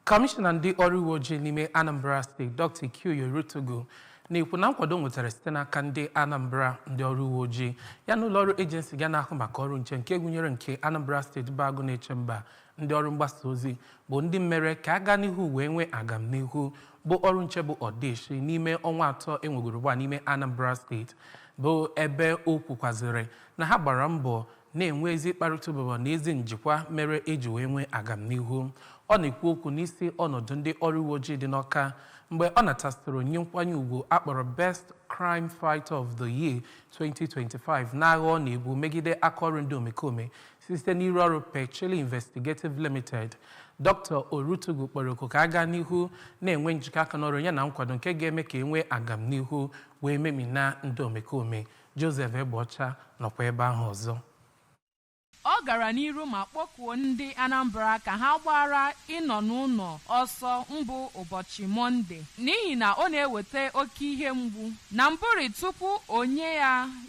Kọmishọna ndị ọrụ uwe ojii n'ime Anambra steeti Dr. Orutugu na-ekwu na nkwado nwetara site n'aka ndị Anambra ndị ọrụ uwe ojii ya na ụlọ ọrụ ejensi ga na-ahụ maka ọrụ nche nke gụnyere nke Anambra steeti Bagụ na-eche mba ndị ọrụ mgbasa ozi bụ ndị mere ka a gaa n'ihu wee nwee agamnihu bụ ọrụ nche bụ ọdịshi n'ime ọnwa atọ enwegoro ugbu a n'ime Anambra steeti bụ ebe o kwukwazịrị na ha gbara mbọ na-enwe ezi mkparịta ụbụbọ na ezi njikwa mere eji wee nwee agamnihu. Ọ na-ekwu okwu n'isi ọnọdụ ndị ọrụ uwe ojii dị n'Ọka mgbe ọ natasịrị onye nkwanye ugwu akpọrọ Best Crime Fighter of the Year 2025 n'agha ọ na-ebu megide akaọrụ ndị omekome site n'iru ọrụ Pecheli Investigative Limited. Dr. Orutugu kpọrọ oku ka a gaa n'ihu na-enwe njikọ aka n'ọrụ ya na nkwado nke ga-eme ka e nwee agamnihu wee memina ndị omekome. Joseph Egbeọcha nọkwa ebe ahụ ọzọ. Ọ gara n'iru ma kpọkuo ndị Anambra ka ha gbara ịnọ n'ụlọ ọsọ mbụ ụbọchị Mọnde n'ihi na ọ na-eweta oke ihe mgbu na mbụri tupu onye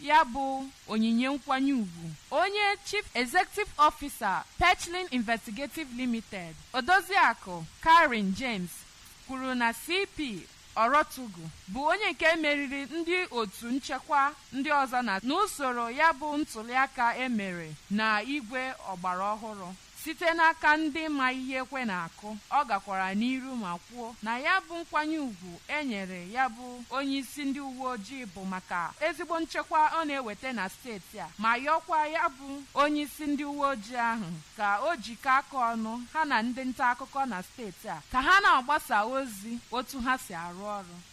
ya bụ onyinye nkwanye ugwu. Onye Chief Executive Officer Pecheli Investigative Limited Odoziakụ Karen James kwuru na CP Orutugu bụ onye nke meriri ndị otu nchekwa ndị ọzọ na n'usoro ya bụ ntụliaka emere na igwe ọgbara ọhụrụ site n'aka ndị ma ihe ekwe na-akụ. Ọ gakwara n'iru ma kwuo na ya bụ nkwanye ugwu enyere ya bụ onye isi ndị uwe ojii bụ maka ezigbo nchekwa ọ na-eweta na steeti a, ma yọkwa ya bụ onye isi ndị uwe ojii ahụ ka o jikọ aka ọnụ ha na ndị nta akụkọ na steeti a ka ha na-agbasa ozi otu ha si arụ ọrụ.